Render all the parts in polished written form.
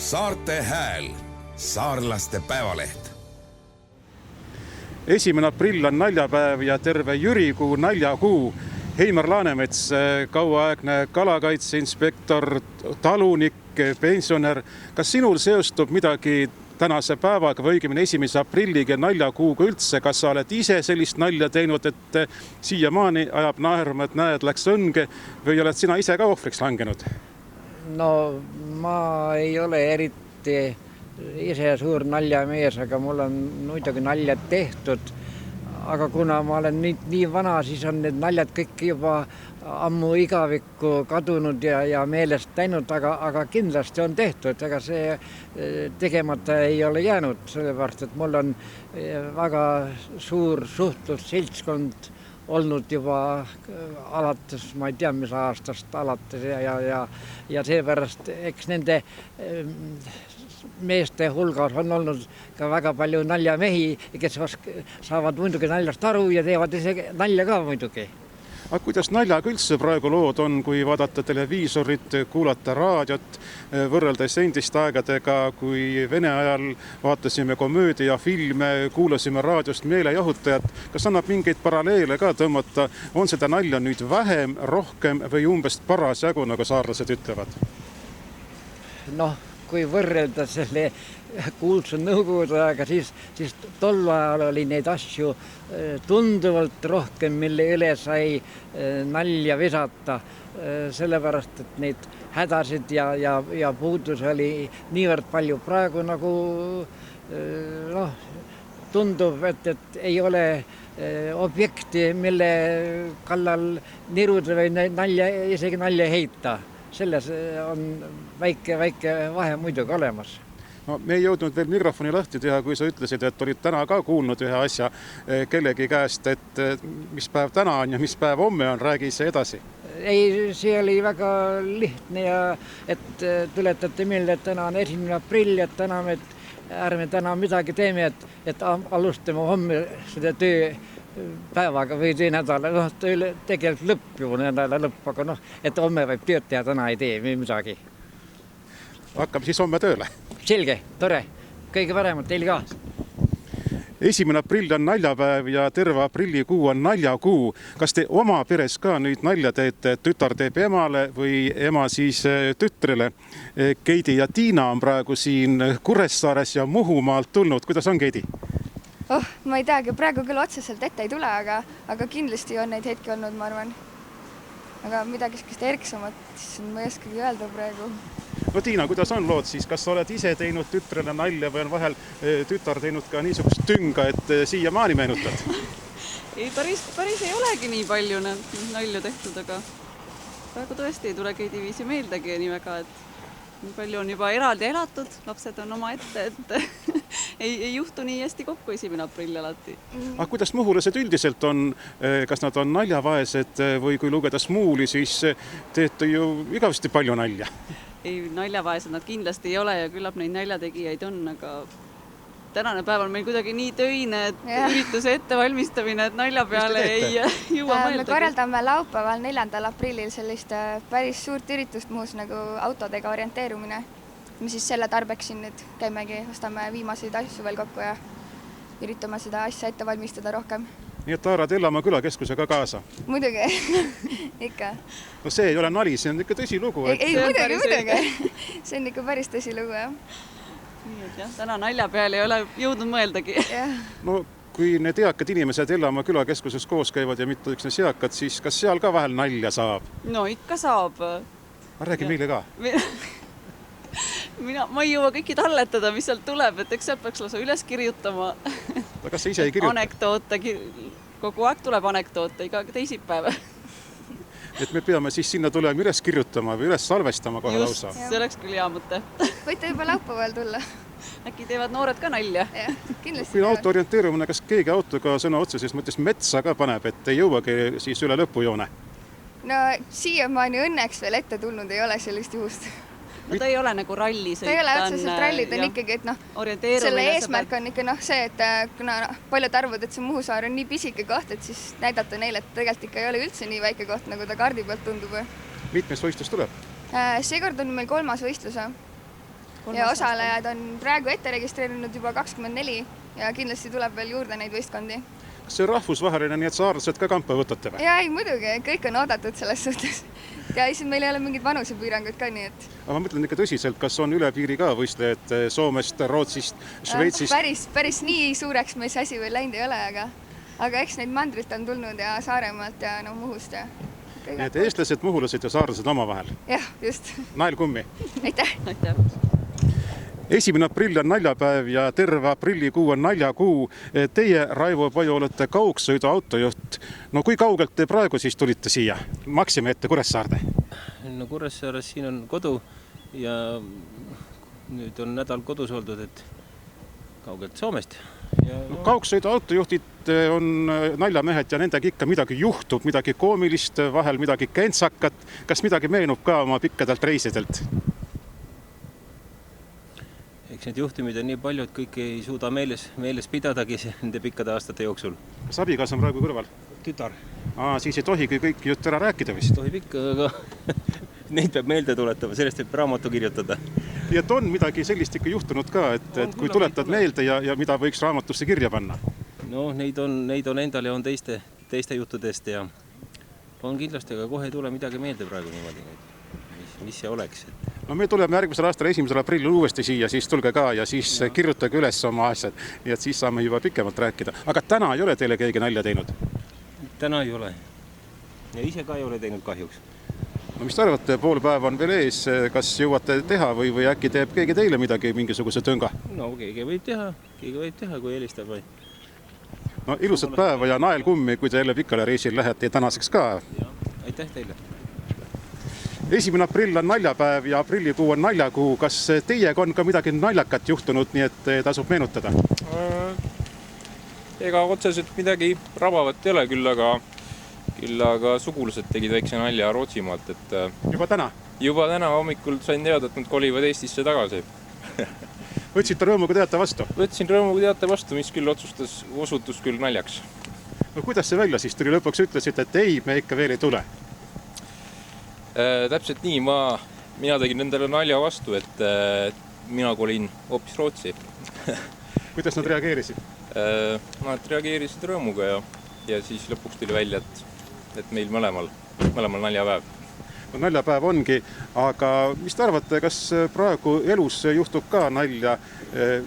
Saarte Hääl, saarlaste päevaleht. 1. aprill on naljapäev ja terve Jürikuu naljakuu. Heimar Laanemets, kauaaegne kalakaitseinspektor, talunik, pensionär. Kas sinul seostub midagi tänase päevaga või õigemini 1. aprilliga naljakuuga üldse? Kas sa oled ise sellist nalja teinud, et siiamaani ajab naerma, et näed, läks õnge, või oled sina ise ka ohvriks langenud? No ma ei ole eriti ise suur naljamees, aga mul on muidugi naljad tehtud. Aga kuna ma olen nii vana, siis on need naljad kõik juba ammu igavikku kadunud ja meelest läinud, aga kindlasti on tehtud. Ega see tegemata ei ole jäänud, sellepärast, et mul on väga suur suhtlusseltskond olnud juba alates, ma ei tea, mis aastast alates ja seepärast eks nende meeste hulgas on olnud ka väga palju naljamehi, kes saavad muidugi naljast aru ja teevad ise nalja ka muidugi. Aga kuidas naljaga üldse praegu lood on, kui vaadata televiisorit, kuulata raadiot, võrreldes endiste aegadega, kui Vene ajal vaatasime komöödiafilme, kuulasime raadiost meelejahutajat. Kas annab mingeid paralleele ka tõmmata? On seda nalja nüüd vähem, rohkem või umbes parasjagu, nagu saarlased ütlevad? Noh, kui võrrelda selle kuulsa nõukogude aega, siis tol ajal oli neid asju tunduvalt rohkem, mille üle sai nalja visata, sellepärast, et neid hädasid ja puudus oli niivõrd palju. Praegu nagu tundub, et ei ole objekti, mille kallal niruda või isegi nalja heita. Selles on väike vahe muidugi olemas. No, me ei jõudnud veel mikrofoni lahti teha, kui sa ütlesid, et olid täna ka kuulnud ühe asja kellegi käest, et mis päev täna on ja mis päev homme on, räägi ise edasi. Ei, see oli väga lihtne ja et tuletate meelde, et täna on 1. aprill, et ärme täna midagi teeme, et alustame homme seda tööpäevaga või töönädala, tegelikult lõpp ju nädala lõpp, aga et homme võib tööd teha, täna ei tee midagi. Hakkame siis homme tööle. Selge, tore. Kõige paremat teil ka. 1. aprill on naljapäev ja terve aprillikuu on naljakuu. Kas te oma peres ka nüüd nalja teete, tütar teeb emale või ema siis tütrele? Keidi ja Tiina on praegu siin Kuressaares ja Muhumaalt tulnud. Kuidas on, Keidi? Ma ei teagi, praegu küll otseselt ette ei tule, aga kindlasti on neid hetki olnud, ma arvan. Aga midagi erksamat, siis ma ei oskagi öelda praegu. No Tiina, kuidas on lood siis? Kas sa oled ise teinud tütrele nalja või on vahel tütar teinud ka niisugust tünga, et siiamaani meenutad? Ei, päris ei olegi nii palju nalju tehtud, aga praegu tõesti ei tule Keidi viisi meeldegi nii väga, et nii palju on juba eraldi elatud, lapsed on oma ette, et ei juhtu nii hästi kokku 1. aprill alati. Aga kuidas muhulased üldiselt on, kas nad on naljavaesed või kui lugeda Smuuli, siis teete ju igavesti palju nalja? Ei, naljavaesed nad kindlasti ei ole ja küllap neid naljategijaid on, aga tänane päev on meil kuidagi nii töine, et ürituse ettevalmistamine, et nalja peale ei jõua mõeldagi. Me korraldame laupäeval 4. aprillil sellist päris suurt üritust muus nagu autodega orienteerumine. Me siis selle tarbeks siin nüüd käimegi, ostame viimaseid asju veel kokku ja üritame seda asja ette valmistada rohkem. Nii et haarad Ellamaa külakeskusega kaasa? Muidugi, ikka. No see ei ole nali, see on ikka tõsilugu. Ei, muidugi. See on ikka päris tõsilugu, jah. Nii et jah, täna nalja peale ei ole jõudnud mõeldagi. No kui need eakad inimesed Ellamaa külakeskuses koos käivad ja mitte üksnes eakad, siis kas seal ka vahel nalja saab? No ikka saab. Räägi meile ka. Ma ei jõua kõiki talletada, mis sealt tuleb, et eks sealt peaks lasa üles kirjutama. Kas sa ise ei kirjuta? Anekdoote, kogu aeg tuleb anekdoote, iga teisipäev. Et me peame siis sinna tulema üles kirjutama või üles salvestama kohe lausa. Just, see oleks küll hea mõte. Võite juba laupäeval tulla. Äkki teevad noored ka nalja? Kindlasti. Kui auto orienteerumine, kas keegi autoga sõna otseses mõttes metsa ka paneb, et ei jõuagi siis üle lõpujoone? No siiamaani õnneks veel ette tulnud ei ole sellist juhust. No ta ei ole nagu ralli sõit. Ta ei ole otseselt ralli, ta on ikkagi, et selle eesmärk on ikka see, et kuna paljud arvavad, et see Muhusaar on nii pisike koht, et siis näidata neile, et tegelikult ikka ei ole üldse nii väike koht, nagu ta kaardi pealt tundub. Mitmes võistlus tuleb? Seekord on meil 3. võistlus. ja osalejad on praegu ette registreerinud juba 24 ja kindlasti tuleb veel juurde neid võistkondi. Kas see on rahvusvaheline, nii et saarlased ka kampa võtate või? Ja ei, muidugi, kõik on oodatud selles suhtes. Ja meil ei ole mingid vanusepiirangud ka, nii et... Aga ma mõtlen ikka tõsiselt, kas on üle piiri ka võistlejad Soomest, Rootsist, Šveitsist? Päris nii suureks meil see asi veel läinud ei ole, aga eks neid mandrit on tulnud ja Saaremaalt ja Muhust ja... Nii et eestlased, muhulased ja saarlased omavahel? Jah, just. Nael kummi! Aitäh! 1. aprill on naljapäev ja terve aprillikuu on naljakuu. Teie, Raivo Paju, olete kaugsõidu autojuht. No kui kaugelt te praegu siis tulite siia? Maksime ette Kuressaarde? No Kuressaares siin on kodu ja nüüd on nädal kodus oldud, et kaugelt Soomest. Kaugsõidu autojuhtid on naljamehed ja nendega ikka midagi juhtub, midagi koomilist, vahel midagi kentsakat. Kas midagi meenub ka oma pikkadelt reisidelt? Eks need juhtumid on nii palju, et kõik ei suuda meeles pidadagi nende pikkade aastate jooksul. Kas abikas on praegu kõrval? Tütar. Siis ei tohigi kõik jutt ära rääkida vist? Tohib ikka, aga neid peab meelde tuletama, sellest võib raamatu kirjutada. Ja et on midagi sellist ikka juhtunud ka, et kui tuletad meelde ja mida võiks raamatusse kirja panna? No neid on endal ja on teiste juttudest ja on kindlasti, aga kohe ei tule midagi meelde praegu niimoodi, mis see oleks. No me tuleme järgmisel aastal 1. aprillil uuesti siia, siis tulge ka ja siis kirjutage üles oma asjad, nii et siis saame juba pikemalt rääkida. Aga täna ei ole teile keegi nalja teinud? Täna ei ole. Ja ise ka ei ole teinud kahjuks. No mis te arvate, pool päeva on veel ees, kas jõuate teha või äkki teeb keegi teile midagi, mingisuguse tõnga? No keegi võib teha, kui helistab või. No ilusat päeva ja nael kummi, kui te jälle pikale reisil lähete ja tänaseks ka. Ja, aitäh teile. 1. aprill on naljapäev ja aprillikuu on naljakuu. Kas teiega on ka midagi naljakat juhtunud, nii et tasub meenutada? Ega otseselt midagi rabavat ei ole, küll aga sugulased tegid väikse nalja Rootsimaalt. Juba täna? Juba täna hommikul sain teada, et nad kolivad Eestisse tagasi. Võtsite rõõmuga teate vastu? Võtsin rõõmuga teate vastu, mis küll osutus küll naljaks. No kuidas see välja siis tuli? Lõpuks ütlesite, et ei, me ikka veel ei tule. Täpselt nii, mina tegin nendele nalja vastu, et mina kolin hoopis Rootsi. Kuidas nad reageerisid? Nad reageerisid rõõmuga ja siis lõpuks tuli välja, et meil mõlemal naljapäev. No, naljapäev ongi, aga mis te arvate, kas praegu elus juhtub ka nalja?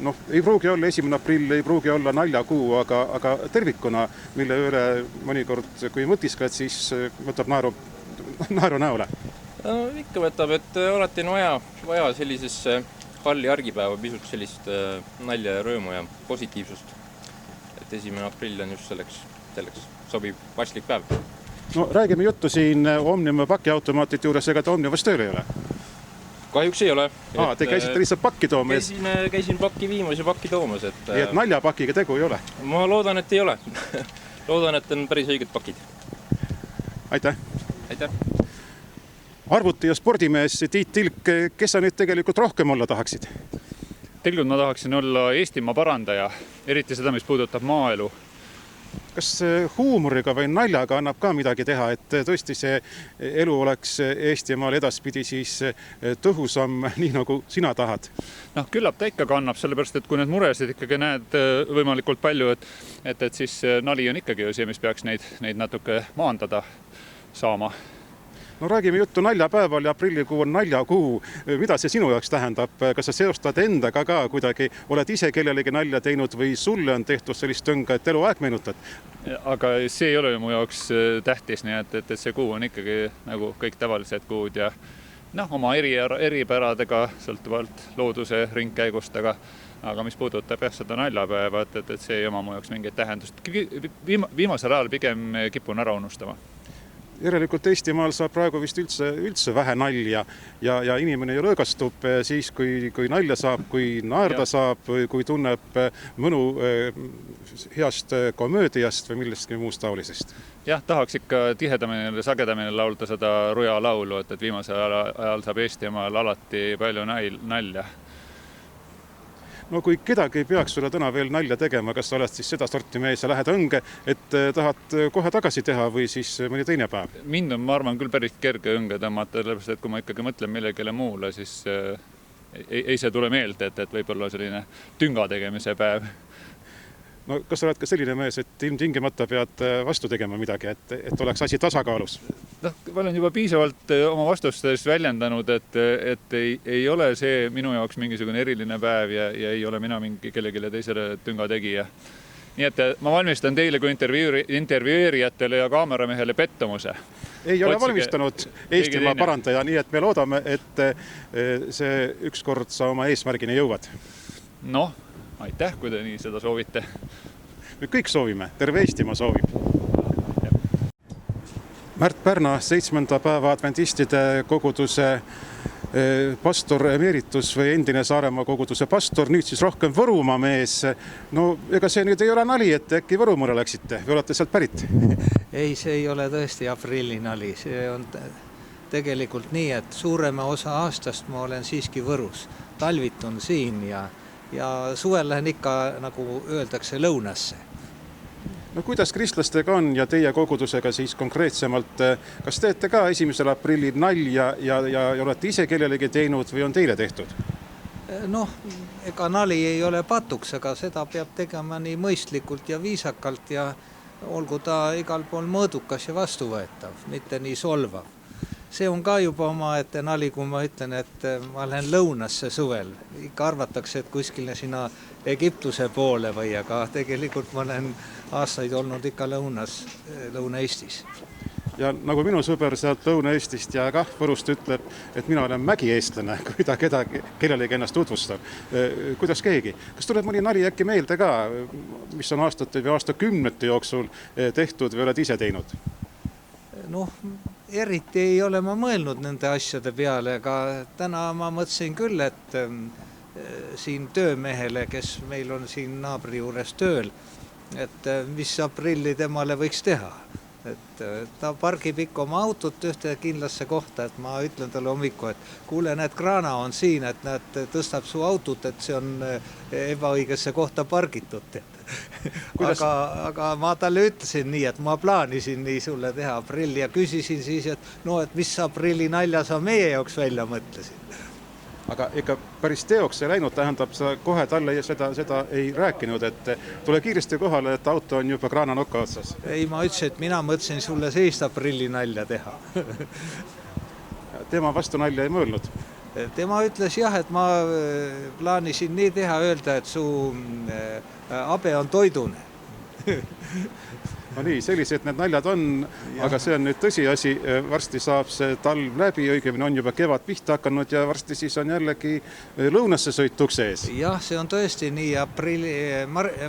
No, ei pruugi olla 1. aprill, ei pruugi olla naljakuu, aga tervikuna, mille üle mõnikord, kui mõtiskled, siis võtab naeru näole? No, ikka võtab, et alati on vaja sellisesse halli argipäeva pisut sellist nalja ja rõõmu ja positiivsust. Et 1. aprill on just selleks sobib paslik päev. No räägime juttu siin Omniva pakiautomaatide juures, ega ta Omnivas tööl ei ole? Kahjuks ei ole. Te käisite lihtsalt pakki toomas? Käisin pakki viimas ja pakki toomas. Et naljapakiga tegu ei ole? Ma loodan, et ei ole. Loodan, et on päris õiged pakid. Aitäh! Aitäh! Arvuti ja spordimees Tiit Tilk, kes sa nüüd tegelikult rohkem olla tahaksid? Tegelikult ma tahaksin olla Eestimaa parandaja, eriti seda, mis puudutab maaelu. Kas huumoriga või naljaga annab ka midagi teha, et tõesti see elu oleks Eestimaal edaspidi siis tõhusam, nii nagu sina tahad? No küllap ta ikka kannab, sellepärast, et kui need muresid ikkagi näed võimalikult palju, et siis nali on ikkagi ju see, mis peaks neid natuke maandada saama. No räägime juttu naljapäeval ja aprillikuu on naljakuu. Mida see sinu jaoks tähendab? Kas sa seostad endaga ka kuidagi? Oled ise kellelegi nalja teinud või sulle on tehtud sellist tõnga, et eluaeg meenutad? Aga see ei ole ju mu jaoks tähtis, nii et see kuu on ikkagi nagu kõik tavalised kuud ja oma eripäradega sõltuvalt looduse ringkäigust, aga mis puudutab seda naljapäeva, et see ei oma mu jaoks mingit tähendust. Viimasel ajal pigem kipun ära unustama. Järelikult Eestimaal saab praegu vist üldse vähe nalja ja inimene ju rõõgastub siis, kui nalja saab, kui naerda saab, kui tunneb mõnu heast komöödiast või millestki muust taolisest. Jah, tahaks ikka tihedamini, sagedamini laulda seda Ruja laulu, et viimasel ajal saab Eestimaal alati palju nalja. No kui kedagi ei peaks sulle täna veel nalja tegema, kas sa oled siis seda sorti mees ja lähed õnge, et tahad kohe tagasi teha või siis mõni teine päev? Mind on, ma arvan, küll päris kerge õnge tõmmata, sellepärast, et kui ma ikkagi mõtlen millegile muule, siis ei see tule meelde, et võib-olla selline tünga tegemise päev. No kas sa oled ka selline mees, et ilmtingimata pead vastu tegema midagi, et oleks asi tasakaalus? Noh, ma olen juba piisavalt oma vastustes väljendanud, et ei ole see minu jaoks mingisugune eriline päev ja ei ole mina mingi kellegile teisele tünga tegija. Nii et ma valmistan teile kui intervjueerijatele ja kaameramehele pettumuse. Ei ole valmistanud Eestimaa parandaja, nii et me loodame, et see ükskord sa oma eesmärgini jõuad. Noh, aitäh, kui te nii seda soovite. Me kõik soovime, terve Eestimaa soovib. Märt Pärna, 7. päeva adventistide koguduse pastor emeritus või endine Saaremaa koguduse pastor, nüüd siis rohkem Võrumaa mees. No ega see nüüd ei ole nali, et äkki Võrumaale läksite või olete sealt pärit? Ei, see ei ole tõesti aprillinali. See on tegelikult nii, et suurema osa aastast ma olen siiski Võrus. Talvitun siin ja suvel lähen ikka, nagu öeldakse, lõunasse. No kuidas kristlastega on ja teie kogudusega siis konkreetsemalt, kas teete ka 1. aprillil nalja ja olete ise kellelegi teinud või on teile tehtud? Noh, ega nali ei ole patuks, aga seda peab tegema nii mõistlikult ja viisakalt ja olgu ta igal pool mõõdukas ja vastuvõetav, mitte nii solvav. See on ka juba omaette nali, kui ma ütlen, et ma lähen lõunasse suvel. Ikka arvatakse, et kuskile sinna Egiptuse poole või, aga tegelikult ma olen aastaid olnud ikka Lõuna-Eestis. Ja nagu minu sõber sealt Lõuna-Eestist ja kah Võrust ütleb, et mina olen mägieestlane, kui ta kellelegi ennast tutvustab. Kuidas keegi? Kas tuleb mõni nali äkki meelde ka, mis on aastate või aastakümnete jooksul tehtud või oled ise teinud? Noh, eriti ei ole ma mõelnud nende asjade peale, aga täna ma mõtlesin küll, et siin töömehele, kes meil on siin naabri juures tööl, et mis aprilli temale võiks teha. Et ta pargib ikka oma autot ühte kindlasse kohta, et ma ütlen talle hommiku, et kuule, näed, kraana on siin, et näed, tõstab su autot, et see on ebaõigesse kohta pargitud. aga ma talle ütlesin nii, et ma plaanisin nii sulle teha aprilli ja küsisin siis, et mis aprilli nalja sa meie jaoks välja mõtlesid. Aga ikka päris teoks ei läinud, tähendab, sa kohe talle seda ei rääkinud, et tule kiiresti kohale, et auto on juba kraana nokka otsas. Ei, ma ütlesin, et mina mõtlesin sulle 7. aprilli nalja teha. Tema vastu nalja ei mõelnud? Tema ütles jah, et ma plaanisin nii teha, öelda, et su abe on toidune. No nii, sellised need naljad on, aga see on nüüd tõsiasi, varsti saab see talv läbi, õigemini on juba kevad pihta hakanud ja varsti siis on jällegi lõunasse sõit ukse ees. Jah, see on tõesti nii,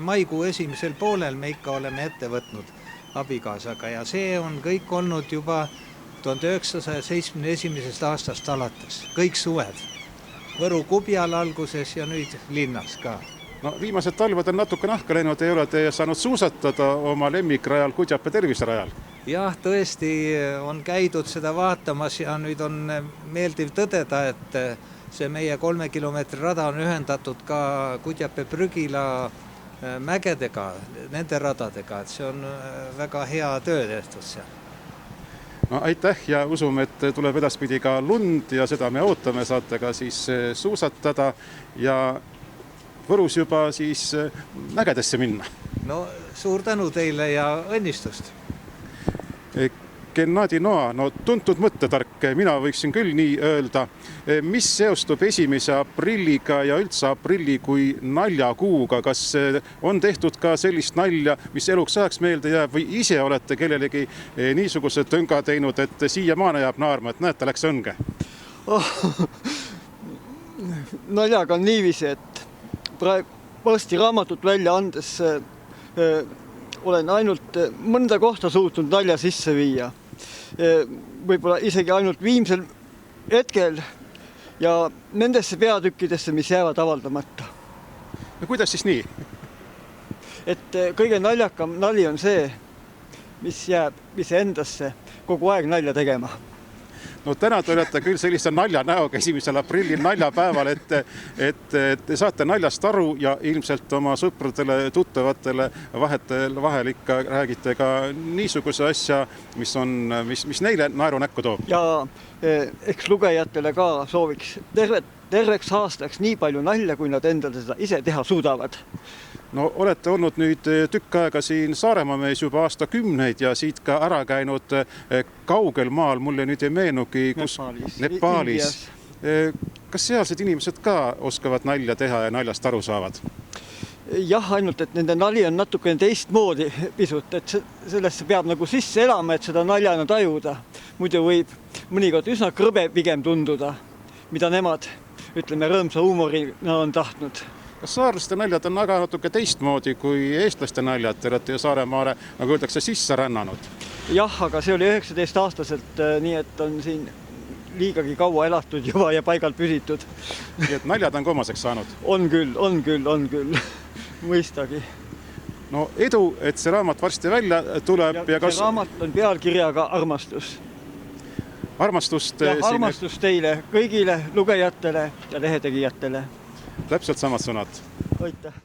maikuu esimesel poolel me ikka oleme ette võtnud abikaasaga ja see on kõik olnud juba 1971. aastast alates, kõik suved. Võru Kubjal alguses ja nüüd linnas ka. No viimased talvad on natuke nahka läinud, ei ole te saanud suusatada oma lemmikrajal Kudjape terviserajal? Jah, tõesti on käidud seda vaatamas ja nüüd on meeldiv tõdeda, et see meie 3 kilomeetri rada on ühendatud ka Kudjape prügila mägedega, nende radadega, et see on väga hea töö tehtud seal. No aitäh ja usume, et tuleb edaspidi ka lund ja seda me ootame, saate ka siis suusatada ja Võrus juba siis mägedesse minna. No suur tänu teile ja õnnistust. Gennadi Noa, no tuntud mõttetark, mina võiksin küll nii öelda. Mis seostub 1. aprilliga ja üldse aprilli kui naljakuuga? Kas on tehtud ka sellist nalja, mis eluks ajaks meelde jääb või ise olete kellelegi niisuguse tönga teinud, et siiamaane jääb naarma, et näed, ta läks õnge? Naljaga on niiviisi, et varsti raamatut välja andes olen ainult mõnda kohta suutnud nalja sisse viia. Võib-olla isegi ainult viimsel hetkel ja nendesse peatükkidesse, mis jäävad avaldamata. Ja kuidas siis nii? Et kõige naljakam nali on see, mis jääb iseendasse kogu aeg nalja tegema. No täna te olete küll sellise nalja näoga 1. aprillil naljapäeval, et te saate naljast aru ja ilmselt oma sõpradele, tuttavatele vahel ikka räägite ka niisuguse asja, mis neile naeru näkku toob. Ja eks lugejatele ka sooviks terveks aastaks nii palju nalja, kui nad endale seda ise teha suudavad. No olete olnud nüüd tükk aega siin Saaremaa mees juba aastakümneid ja siit ka ära käinud kaugel maal, mulle nüüd ei meenugi, kus Nepaalis. Kas sealsed inimesed ka oskavad nalja teha ja naljast aru saavad? Jah, ainult, et nende nali on natukene teistmoodi pisut, et sellesse peab nagu sisse elama, et seda naljana tajuda. Muidu võib mõnikord üsna krõbe pigem tunduda, mida nemad, ütleme, rõõmsa huumorina on tahtnud. Kas saarlaste naljad on aga natuke teistmoodi kui eestlaste naljad? Te olete ju Saaremaale, nagu öeldakse, sisse rännanud. Jah, aga see oli 19-aastaselt, nii et on siin liigagi kaua elatud juba ja paigalt püsitud. Nii et naljad on komaseks saanud? On küll. Mõistagi. No edu, et see raamat varsti välja tuleb. Ja see raamat on pealkirjaga Armastus. Armastust teile, kõigile lugejatele ja lehetegijatele. Täpselt samad sõnad. Aitäh.